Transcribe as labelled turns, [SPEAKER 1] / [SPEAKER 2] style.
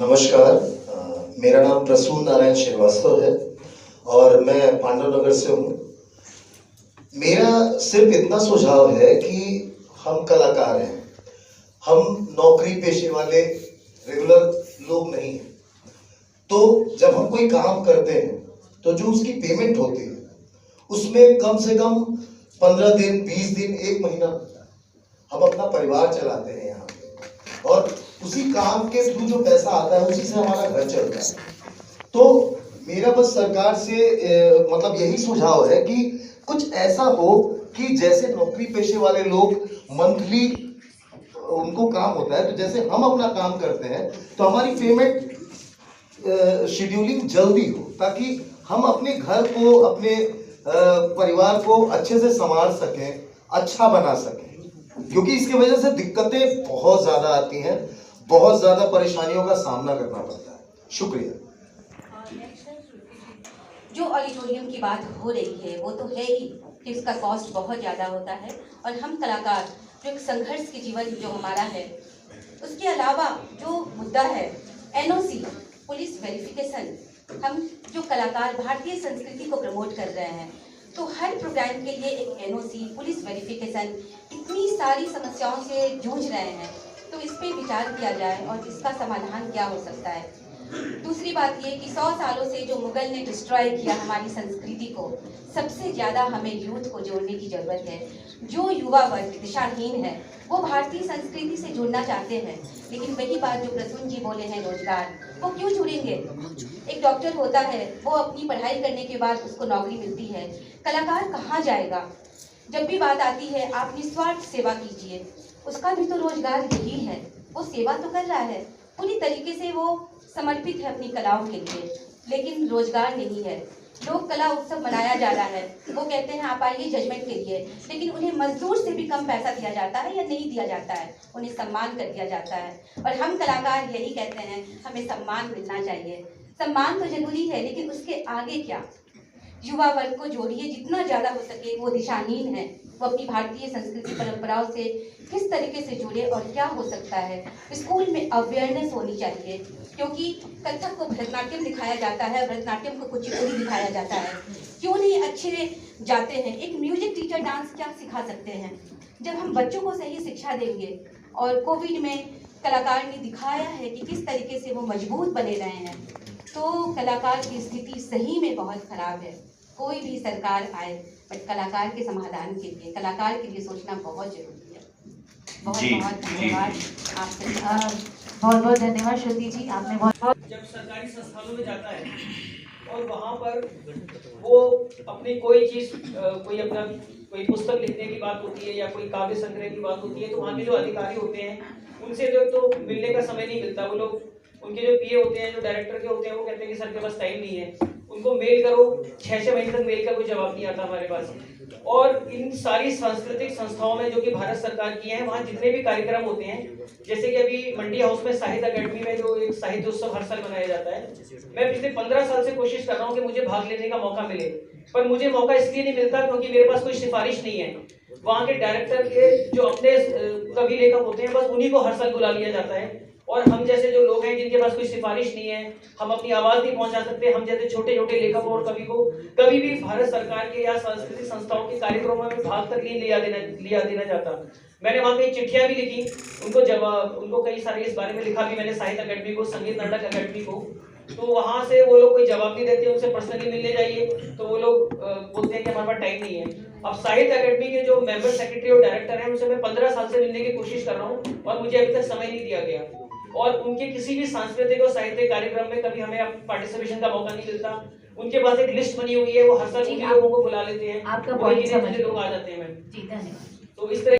[SPEAKER 1] नमस्कार। मेरा नाम प्रसून नारायण श्रीवास्तव है और मैं पांडव नगर से हूँ। मेरा सिर्फ इतना सुझाव है कि हम कलाकार हैं, हम नौकरी पेशे वाले रेगुलर लोग नहीं हैं। तो जब हम कोई काम करते हैं तो जो उसकी पेमेंट होती है उसमें कम से कम 15 दिन, 20 दिन, 1 महीना हम अपना परिवार चलाते हैं यहाँ पे, और उसी काम के थ्रू जो पैसा आता है उसी से हमारा घर चलता है। तो मेरा बस सरकार से मतलब यही सुझाव है कि कुछ ऐसा हो कि जैसे नौकरी पेशे वाले लोग मंथली उनको काम होता है, तो जैसे हम अपना काम करते हैं तो हमारी पेमेंट शेड्यूलिंग जल्दी हो, ताकि हम अपने घर को, अपने परिवार को अच्छे से संभाल सकें, अच्छा बना सकें। क्योंकि इसकी वजह से दिक्कतें बहुत ज़्यादा आती हैं, बहुत ज़्यादा परेशानियों का सामना करना पड़ता है। शुक्रिया।
[SPEAKER 2] जो ऑडिटोरियम की बात हो रही है वो तो है ही कि इसका कॉस्ट बहुत ज़्यादा होता है, और हम कलाकार जो एक संघर्ष के जीवन जो हमारा है, उसके अलावा जो मुद्दा है एनओसी, पुलिस वेरिफिकेशन, हम जो कलाकार भारतीय संस्कृति को प्रमोट कर रहे हैं, तो हर प्रोग्राम के लिए एक एनओसी, पुलिस वेरिफिकेशन, इतनी सारी समस्याओं से जूझ रहे हैं। तो इस पे विचार किया जाए और इसका समाधान क्या हो सकता है। दूसरी बात ये कि 100 सालों से जो मुगल ने डिस्ट्रॉय किया हमारी संस्कृति को, सबसे ज़्यादा हमें यूथ को जोड़ने की ज़रूरत है। जो युवा वर्ग दिशाहीन है वो भारतीय संस्कृति से जुड़ना चाहते हैं, लेकिन वही बात जो प्रसून जी बोले हैं, रोजगार, वो क्यों जुड़ेंगे। एक डॉक्टर होता है, वो अपनी पढ़ाई करने के बाद उसको नौकरी मिलती है, कलाकार कहाँ जाएगा। जब भी बात आती है आप निस्वार्थ सेवा कीजिए, उसका भी तो रोजगार यही है, वो सेवा तो कर रहा है, पूरी तरीके से वो समर्पित है अपनी कलाओं के लिए, लेकिन रोजगार नहीं है। लोक कला उत्सव मनाया जा रहा है, वो कहते हैं आप आइए जजमेंट के लिए, लेकिन उन्हें मजदूर से भी कम पैसा दिया जाता है या नहीं दिया जाता है, उन्हें सम्मान कर दिया जाता है। और हम कलाकार यही कहते हैं हमें सम्मान मिलना चाहिए। सम्मान तो जरूरी है, लेकिन उसके आगे क्या। युवा वर्ग को जोड़िए जितना ज़्यादा हो सके, वो दिशाहीन है, वो अपनी भारतीय संस्कृति परंपराओं से किस तरीके से जुड़े और क्या हो सकता है। स्कूल में अवेयरनेस होनी चाहिए, क्योंकि कथक को भरतनाट्यम दिखाया जाता है, भरतनाट्यम को कुचिपुड़ी दिखाया जाता है, क्यों नहीं अच्छे जाते हैं। एक म्यूजिक टीचर डांस क्या सिखा सकते हैं जब हम बच्चों को सही शिक्षा देंगे। और कोविड में कलाकार ने दिखाया है कि किस तरीके से वो मजबूत बने रहे हैं। तो कलाकार की स्थिति सही में बहुत खराब है। कोई भी सरकार आए, बट कलाकार के समाधान के लिए, कलाकार के लिए सोचना बहुत जरूरी है। बहुत बहुत धन्यवाद आपसे।
[SPEAKER 3] बहुत बहुत धन्यवाद श्रुति जी, आपने बहुत।
[SPEAKER 4] जब सरकारी संस्थानों में जाता है और वहाँ पर वो अपनी कोई चीज़, कोई पुस्तक लिखने की बात होती है या कोई काव्य संग्रह की बात होती है, तो वहाँ के जो अधिकारी होते हैं उनसे तो मिलने का समय नहीं मिलता। वो लोग, उनके जो पीए होते हैं, जो डायरेक्टर के होते हैं, वो कहते हैं कि सर के पास टाइम नहीं है। उनको मेल करो, 6 महीने तक मेल का कोई जवाब नहीं आता हमारे पास। और इन सारी सांस्कृतिक संस्थाओं में जो कि भारत सरकार की हैं, वहाँ जितने भी कार्यक्रम होते हैं, जैसे कि अभी मंडी हाउस में साहित्य अकेडमी में जो एक साहित्य उत्सव हर साल मनाया जाता है, मैं पिछले 15 साल से कोशिश कर रहा हूँ कि मुझे भाग लेने का मौका मिले, पर मुझे मौका इसलिए नहीं मिलता क्योंकि मेरे पास कोई सिफारिश नहीं है। वहाँ के डायरेक्टर के जो अपने कवि लेखक होते हैं, बस उन्हीं को हर साल बुला लिया जाता है। और हम जैसे जो लोग हैं जिनके पास कोई सिफारिश नहीं है, हम अपनी आवाज़ नहीं पहुंचा सकते, हम जैसे छोटे छोटे लेखक और कवि को कभी भी भारत सरकार के या सांस्कृतिक संस्थाओं के कार्यक्रमों में भाग तक नहीं लिया देना चाहता। मैंने वहाँ कई चिट्ठियाँ भी लिखी, उनको कई सारे इस बारे में लिखा भी मैंने, साहित्य अकेडमी को, संगीत नाटक अकेडमी को। तो वहाँ से वो लोग कोई जवाब नहीं देते, उनसे पर्सनली मिलने जाइए तो वो लोग बोलते हैं कि हमारे पास टाइम नहीं है। अब साहित्य अकेडमी के जो मेंबर सेक्रेटरी और डायरेक्टर हैं, उनसे मैं 15 साल से मिलने की कोशिश कर रहा हूँ और मुझे अभी तक समय नहीं दिया गया। और उनके किसी भी सांस्कृतिक और साहित्यिक कार्यक्रम में कभी हमें पार्टिसिपेशन का मौका नहीं मिलता। उनके पास एक लिस्ट बनी हुई है, वो हर साल उन्हीं लोगों को बुला लेते हैं,
[SPEAKER 3] आपका पॉइंट समझ
[SPEAKER 4] लोग आ जाते हैं। मैम
[SPEAKER 3] जी, धन्यवाद।
[SPEAKER 4] तो इस तरह